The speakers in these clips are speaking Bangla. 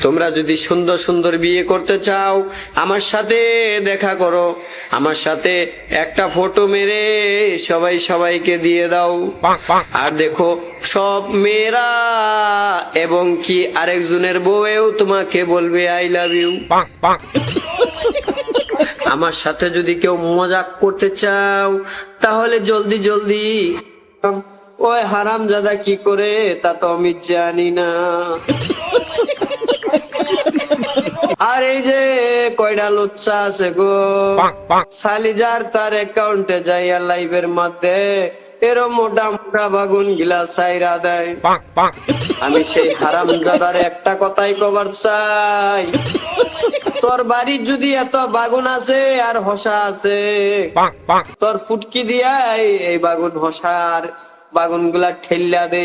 তোমরা যদি সুন্দর সুন্দর বিয়ে করতে চাও আমার সাথে দেখা করো, আমার সাথে একটা ফটো মেরে সবাই সবাইকে দিয়ে দাও। আর দেখো সব মেয়েরা এবং কি আরেকজনের বউয়েও তোমাকে বলবে আই লাভ ইউ। আমার সাথে যদি কেউ মজাক করতে চাও তাহলে জলদি জলদি ওই হারামজাদা কি করে তা তো আমি জানি না। আর এই যে কয়টা লুচ্চা আছে গো সালিজার তার অ্যাকাউন্টে যাইয়া লাইভের মধ্যে এরম মোটা মোটা বাগুন গিলা সাইরা দেয়। আমি সেই হারামজাদার একটা কথাই কবার চাই, তোর বাড়ির যদি এত বাগুন আছে আর হসা আছে, তোর ফুটকি দিয়া এই বাগুন হসার বাগুন গুলা ঠেল্লা দে।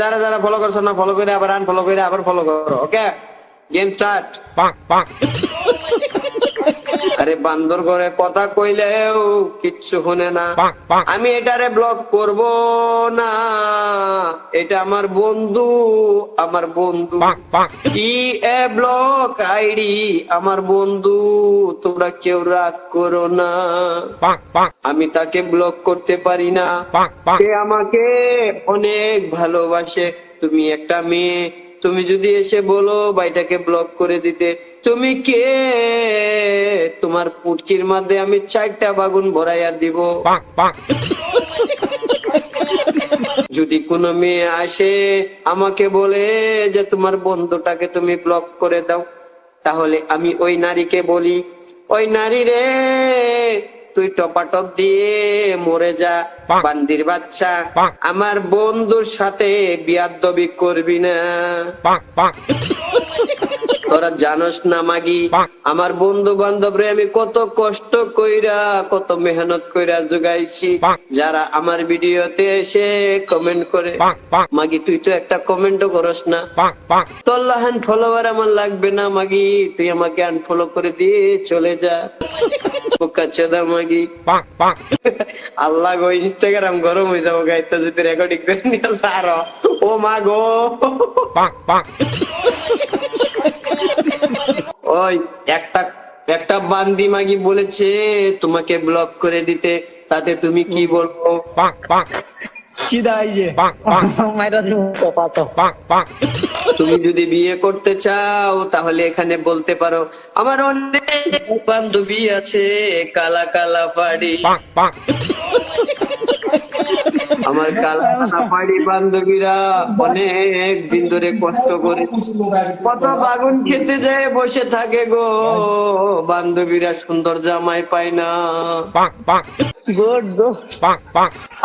যারা যারা ফলো করছো না ফলো করে আবার আনফলো করে আবার ফলো করো। ওকে, গেম স্টার্ট। আরে বান্দর করে কথা কইলেও কিচ্ছু শুনে না। আমি এটারে ব্লক করব না, এটা আমার বন্ধু, আমার বন্ধু ই এ ব্লক আইডি আমার বন্ধু, তোমরা কেউ রাগ করো না। আমি তাকে ব্লক করতে পারি না, সে আমাকে অনেক ভালোবাসে। তুমি একটা মেয়ে, তুমি যদি এসে বলো ভাইটাকে ব্লক করে দিতে, তুমি কে? তোমার পুটকির মধ্যে আমি 4টা বাগুন ভরাইয়া দিব। যদি কোনো মেয়ে আসে আমাকে বলে যে তোমার বন্ধুটাকে তুমি ব্লক করে দাও, তাহলে আমি ওই নারীকে বলি, ওই নারী রে তুই টপাটপ দিয়ে মরে যা বান্দির বাচ্চা, আমার বন্ধুর সাথে বিয়াদবি করবি না। তোরা জানোস না মাগি, আমার বন্ধু বান্ধবরে আমি কত কষ্ট কইরা কত মেহনত কইরা জোগাইছি, যারা আমার ভিডিওতে এসে কমেন্ট করে। মাগি তুই তো একটা কমেন্টও করস না, তোর লাহান ফলোয়ার আমার লাগবে না মাগি, তুই আমাকে আনফলো করে দিয়ে চলে যা। মাগি আল্লাহ গো, ইনস্টাগ্রাম গরম হয়ে যাবো গাইতে যদি রেকর্ডিং করে নিয়ে সার। ও মা গো, ওই একটা বান্দি মাগি বলেছে তোমাকে ব্লক করে দিতে, তাতে তুমি কি বলবো? তুমি যদি বিয়ে করতে চাও তাহলে এখানে বলতে পারো, আমার অনেক বান্ধবী আছে কালা কালা পাড়ি, আমার কালা কালা পাড়ি বান্ধবীরা অনেক দিন ধরে কষ্ট করে কত বাগুন খেতে যায় বসে থাকে গো, বান্ধবীরা সুন্দর জামাই পায় না।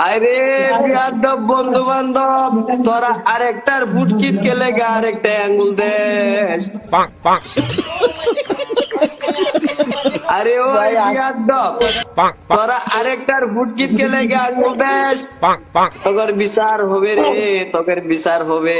আরে বিয়াদব বন্ধু বান্ধব, তোরা আরেকটার ফুটকিট কে লেগে আরেকটা আঙ্গুল দেশ। আরে ও বিয়াদব, তোরা আরেকটার ফুটকিট কে লেগে আঙ্গুল দেশ, তোর বিচার হবে রে, তোর বিচার হবে।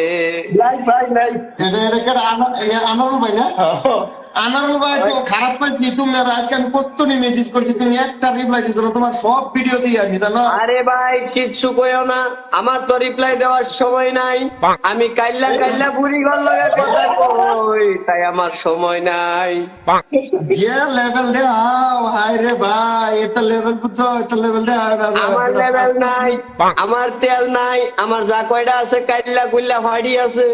আনারুল ভাই তো খারাপ পাইছি, তুমি আজকে আমি কতনি মেসেজ করছি, তুমি একটা রিপ্লাই দিছো না, তোমার সব ভিডিও দিয়ে আসি জানো। আরে ভাই কিচ্ছু কইও না, আমার তো রিপ্লাই দেওয়ার সময় নাই, আমি কাইল্লা কাইল্লা বুড়ি ঘর লগে কথা কই, তাই আমার সময় নাই। যে লেভেল দে হাই রে ভাই, এটা লেভেল বুঝছো, এটা লেভেল দে আমার লেভেল নাই, আমার তেল নাই, আমার যা কয়টা আছে কাইল্লা কুইল্লা ফাড়ি আছে।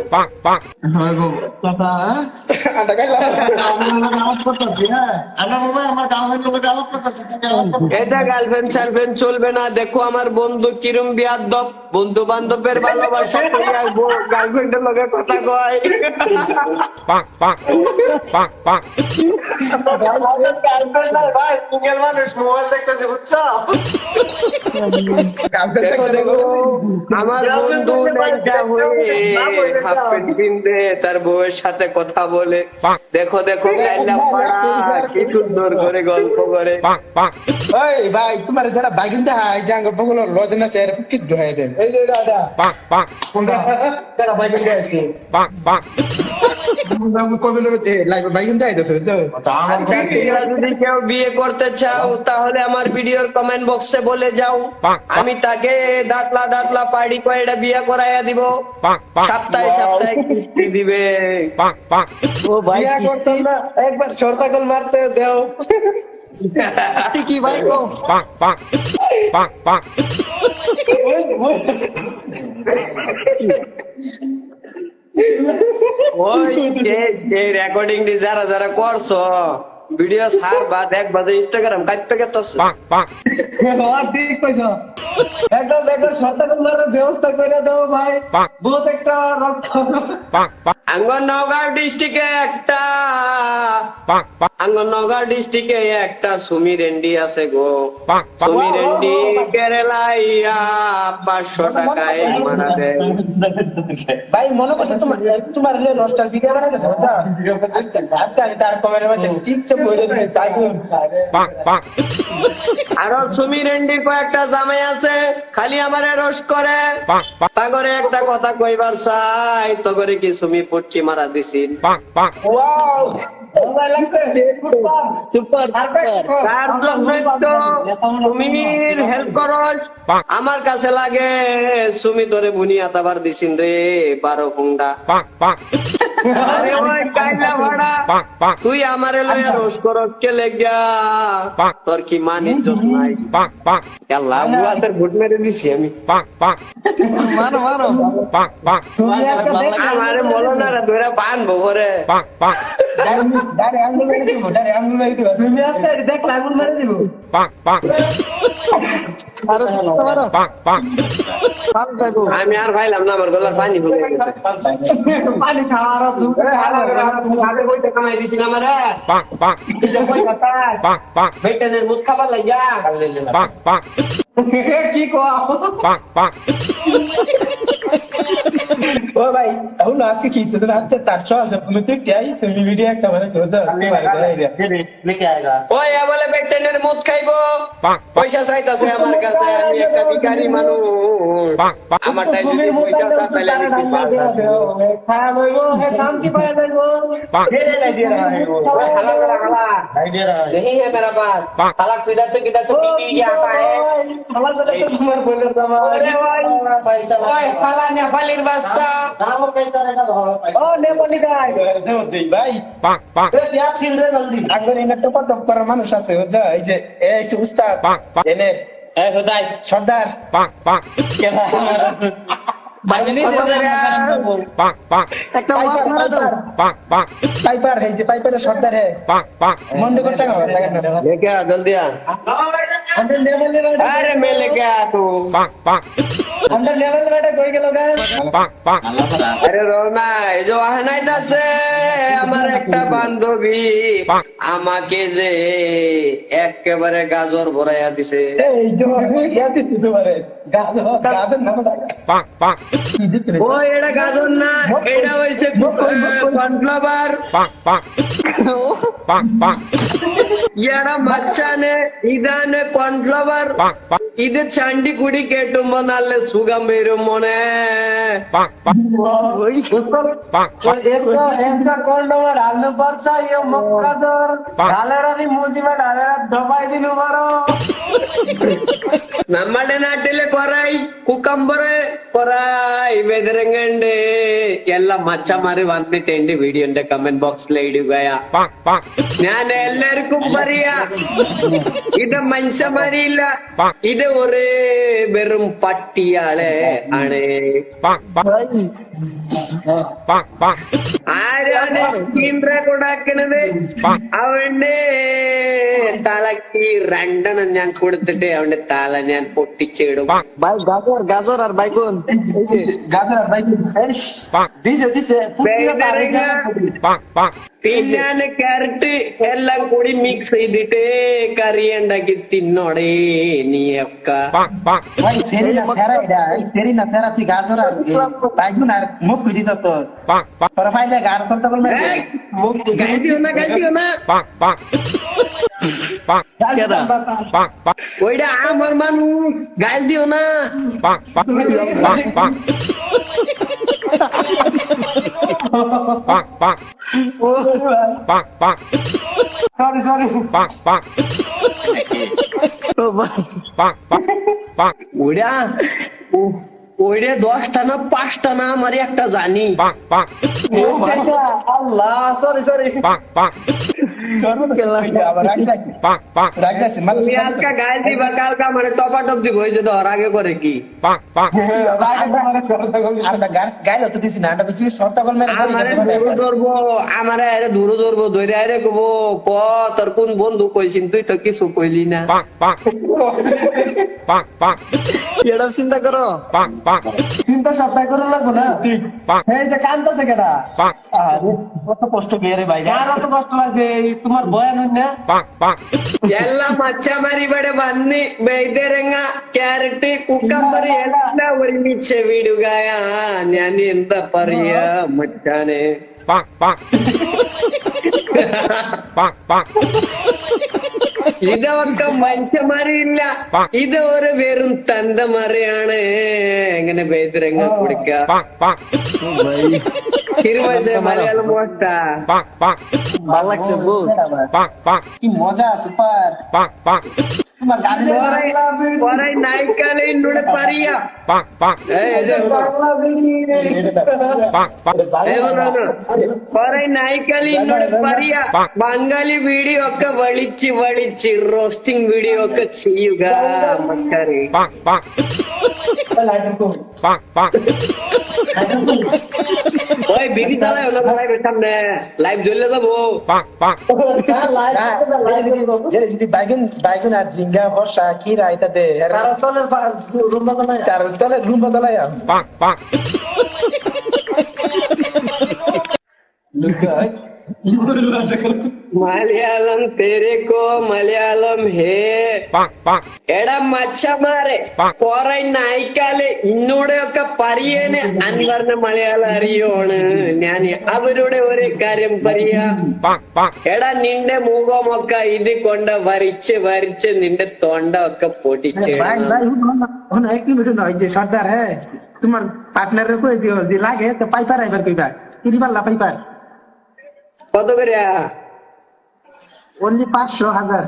এটা গার্লফ্রেন্ড সার্লফ্রেন্ড চলবে না। দেখো আমার বন্ধু কিরম বিয়াদব, বন্ধু বান্ধবের ভালোবাসা গার্লফ্রেন্ডের লগে কথা কয়। দেখো দেখো আমার বন্ধু হাফ প্যান্ট পিনতে তার বউয়ের সাথে কথা বলে, দেখো দেখো কাইল্লা পাড়া কি সুন্দর করে গল্প করে। ওই ভাই তোমার যারা বাগিন দেখায় জাঙ্গ বগুলো লজনা চেয়ারে ফুকি ঢুকাই দেন। এই যে দাদা কোনটা যারা বাগিন দেখাইছে কবে লাইভ বাইকিং দেয় তো আচ্ছা তোমরা যদি কেউ বিয়ে করতে চাও তাহলে আমার ভিডিওর কমেন্ট বক্সে বলে যাও, আমি তাকে দাঁতলা দাঁতলা পাড়ি কয়টা বিয়ে করাইয়া দিব, সপ্তাহে সপ্তাহে কিস্তি দিবে। ও ভাই বিয়া করতাম না, একবার শর্তাকল মারতে দেও। কিস্তি কি ভাই গো? ওই যে রেকর্ডিং যারা যারা করছো ভিডিও ছাড় বা দেখবা ইনস্টাগ্রাম কাটতে গেছে। ঠিক কইছো, একদম একদম শর্তাকল মারার ব্যবস্থা করে দাও ভাই, বহুত একটা রক্ত। আঙ্গননগর ডিস্ট্রিক্টে একটা সুমি রেন্ডি আছে গো, সুমি রেন্ডি কেরালাইয়া 500 টাকায় মারা দেয়। ভাই মনে করছো তোমার নষ্টাল ভিডিও বানাই গেছে আচ্ছা আচ্ছা, আমি তার কমেন্ট মধ্যে ঠিক আছে বলে দিই তাই। আরো সুমি রেন্ডির কয়েকটা জামাই আছে খালি আমারে রোস্ট করে, তা করে একটা কথা কইবার চাই, তো করে কি সুমি পুটকি মারা দিছিন। ওয়াও ভালো লাগছে, সুপার তার জন্যই তো সুমির হেল্প করস, আমার কাছে লাগে সুমি তোরে বুনিয়াত আবার দিছিন রে 12 হুন্ডা। আরে ওই কাইলা ভাড়া তুই আমারে লইয়া রোজ করস কে লেগা, তোর কি মান ইজ্জত নাই? আল্লাহ বুয়াসের ভোট মেরে দিছি আমি। মারো মারো আমারে বলো না রে ধরে বানবো পরে। ডারে আঙ্গুল মেরে দিব, ডারে আঙ্গুল মেরে দিব, তুমি আসতে দেখলে আঙ্গুল মেরে দিব। মারো মারো আমি আর ভাইলাম না, আমার গলার পানি ভরে গেছে। পানি খাওয়ার দুপুরে আগে বইতে কামাই দিছি না আমারে, বেটেনের মুখ খাবার লাগিয়া কি কো ও ভাই এখন আজকে কি ছিল আজকে তার সব তুমি ঠিক আই তুমি ভিডিও একটা বানাইছো তো ওই বলে বেটেনের মুখ খাইবো, পয়সা চাইতাছে আমার কাছে, আমি একটা ভিখারি মানুষ, আমারটাই যদি পয়সা চাই তাহলে আমি কি পারবো? খাওয়া হইব শান্তি পাওয়া যাইব। ओए हला जरा हला नहीं है मेरा बात, हला किधर से पीपी क्या आता है? তোমার বলে अरे भाई ओए हला नेपालीर बादशाह ও নেপালি গায় দেও দেই ভাই या छिल रे जल्दी আঙ্গুল এনে টপ টপ করার মানুষ আছে বুঝছো, এই যে এই যে উস্তাদ এনে এই হুদাই সর্দার একটা ওয়াজ মারা দাও পাইপার এই যে পাইপারের সর্দার হে মন্ডি করতে হবে लेके आ जल्दी आ, আন্ডার লেভেল अरे मैं लेके आ तू, আন্ডার লেভেল বেটা কই গেল গায় আরে রওনা এই যে ওহানাইতে আছে আমার একটা বান্ধবী আমাকে যে একেবারে গাজর ভরাইয়া দিছে। এই যে ইয়া দিতে পারে গাদর নাম কি দিতে ও এটা গাজর না, এটা হইছে কর্নফ্লাওয়ার। ইয়ারা মাচ্চানে ইদানে কর্নফ্লাওয়ার ইদে চান্ডি কুড়ি কেটুম বানালে সুগাম বেরো মনে इसका कौन नंबर डालने पर चाहिए मक्का दर डाले रवि मुझी में डाले दबाई दिन उबारो നമ്മുടെ നാട്ടിലെ കൊറായി കുക്കമ്പറ് കൊറായി വെതരങ്ങണ്ട് എല്ലാ മച്ചമാര് വന്നിട്ട് എന്റെ വീഡിയോന്റെ കമന്റ് ബോക്സിൽ ഇടുകയാ. ഞാൻ എല്ലാവർക്കും പറയാ ഇത് മനുഷ്യന്മാരില്ല, ഇത് ഒരു വെറും പട്ടിയാളെ ആണ്. ആരാണ് സ്ക്രീൻ റെക്കോർഡ് ആക്കണത്? അവന്റെ തലക്ക് രണ്ടെണ്ണം ഞാൻ കൊടുത്തിട്ട് അവന്റെ തല ഞാൻ പൊട്ടിച്ചിടും. ভাই গাজর আর বাইগুন गाजर भाई दिसे പിന്നെ ക്യാരറ്റ് എല്ലാം കൂടി മിക്സ് ചെയ്തിട്ട് കറി ഉണ്ടാക്കി തിന്നോടേ നീയൊക്കെ. भाई तेरी ना तेरा थी गाजर और बैगन और मुख भी दिस तो प्रोफाइल है गाजर तो बोल मैं গাই দিও না ওইটা আমার মানুষ, গাইল দিও না। সরি সরি ও ভাই ওইটা ওইটা 10টা না 5টা না আমার একটা জানি। আল্লাহ সরি সরি আবার রাগ আছে তুমি আজকে গায়ে দিবা, কালকে আমার টপাটপ দিব, এই যে ধর আগে করে কি গাইলো তো দিছি না এটা কিছু সর্তাগল মেরে আমারে ধরু ধরবো, আমারে আরে ধরু ধরবো, ধরে আরে কব ক তোর কোন বন্ধু কইছিন, তুই তো কিছু কইলি না। এটা চিন্তা করো। চিন্তা সবটাই করে লাগবো না। এই যে কান্দতেছে কেডা? কত কষ্ট গিয়ে রে ভাই কার অত কষ্ট লাগছে? এই তোমার বয়ান হই না? ಎಲ್ಲ ಮಚ್ಚ ಮರಿ ಬಡೆ ಬನ್ನಿ ಬೈದರಂಗ ಕ್ಯಾರೆಟ್ ಕುಕ್ಕಂಬರಿ ಎಲ್ಲ ഒരുമിച്ച് വിടുകയ ഞാൻ എന്താ പറയാ മച്ചാനെ. ഇതൊക്കെ മനുഷ്യന്മാരില്ല, ഇത് ഒരു വെറും തന്തമറിയാണ്. എങ്ങനെ ബൈദരങ്ങ കുടിക്ക മലയാളം മോട്ട ভাল লাগছে বউ। কি মজা সুপার তোমার গানে পরে নাইকালে ইন্নুড়ে পারিয়া পরে নাইকালে ইন্নুড়ে পারিয়া ബംഗാളി വീഡിയോ ഒക്കെ വലിച്ച് റോസ്റ്റിംഗ് വീഡിയോ ഒക്കെ ചെയ്യുക മക്കാരെ. ওই বিবি চালায় না, চালাই সামনে লাইভ জ্বলে যাবো। যদি বাইগুন আর জিঙ্গা বর্ষা কি রাইতা দে চার চলে রুম বদলাই മലയാളം തെരേക്കോ മലയാളം ഹേ എടാ മച്ചമാരെ കൊറേ നായിക്കാല് ഇന്നൂടെയൊക്കെ പറയേണ് അൻവറിന് മലയാളം അറിയോണ്. ഞാൻ അവരുടെ ഒരു കാര്യം പറയാ, എടാ നിന്റെ മുഖമൊക്കെ ഇത് കൊണ്ട് വരിച്ച് നിന്റെ തൊണ്ട ഒക്കെ പൊട്ടിച്ച് এক মিনিট নয় যে সর্দার হ্যাঁ তোমার পার্টনারের কই দিও যে লাগে তো পাইপার আইবার কইবা তিরিবাল্লা পাইপার কত করে অনলি 500,000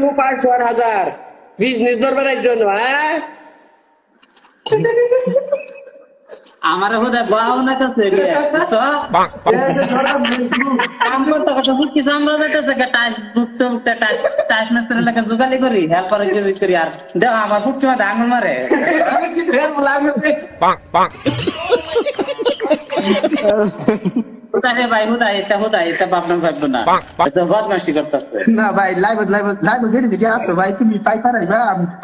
মু 500,000 বিজনেস দরবারের জন্য। হ্যাঁ আমার বোধহয় বাও না কাছে কাম করতে করতে বুঝছি আমরা যাইতেছে টাইস বুকতে বুকতে টাইস মাস্টারের লাগে জোগালি করি হেল্পার করি আর দেখ আমার ফুটছে মাথা আঙুল মারে কোথায় ভাই হুদাই এটা ভাবনা ভাববো না এটা বদমাশি করতেছে না ভাই লাইভ গেড়ে দিকে আসো ভাই তুমি পাইপার আইবা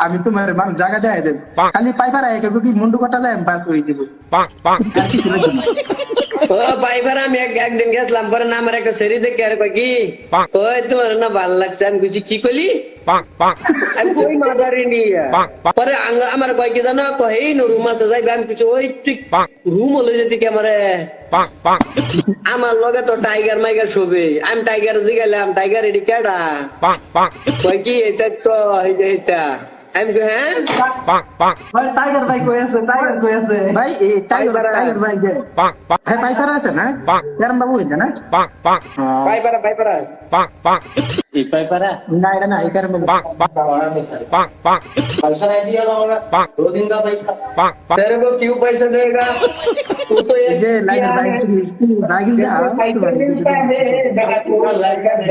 আমি তোমার মানুষ জায়গা দেয় দেব খালি পাইপার আই কেউ কি মুন্ডু কটা দেয় বাস হয়ে দেবো আর কিছু লাগবে না। ও ভাইবার আমি একদিন গেছিলাম, পরে না আমার একটা সেরি দেখে আর কই কি কই তোমার না ভালো লাগছে, আমি বুঝি কি কইলি আমি কই মাদারি নিয়ে পরে আমার কয় কি জানো কই রুম আছে যাইবে, আমি কিছু ওই ঠিক রুম হলে যেতে কি আমারে আমার লগে তো টাইগার মাইগার শোবে, আমি টাইগার জিগাইলাম টাইগার এডি কেডা কয় কি এটা তো এই যে এটা আমি কই হ্যাঁ টাইগার ভাই কই আছে? টাইগার কই আছে? ভাই এই টাইগার ভাই যে হ্যাঁ পাইপার আছে না কেরম বাবু হইছে না পাইপারা এই পাইপারা না এটা না এই কেরম पैसा नहीं दिया ना होगा 2 दिन का पैसा तेरे को क्यों पैसा देगा? तू तो ये যে লাইনের ভাই রাগিল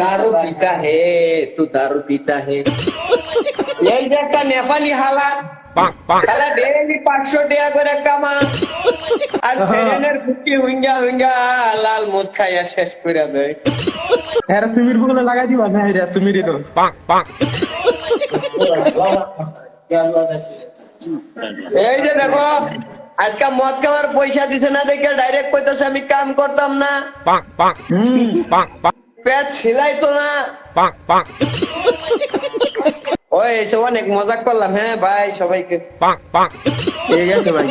दारू पीता है, तू दारू पीता है। यही देखता नेपाली हालात साला डेली 500 টাকা করে কামা আর সেরেনের ফুটি হুঙ্গা লাল মদ খাইয়া শেষ করে দেয়। এরা সুমির বলে লাগাই দিবা না এরা সুমিরই তো এই যে দেখো আজকে মদ খাওয়ার পয়সা দিছে না দেখে ডাইরেক্ট কইতাছে আমি কাম করতাম না, পেট ছিলাইতো না। ওই এসে অনেক মজা করলাম। হ্যাঁ ভাই সবাইকে ঠিক আছে ভাই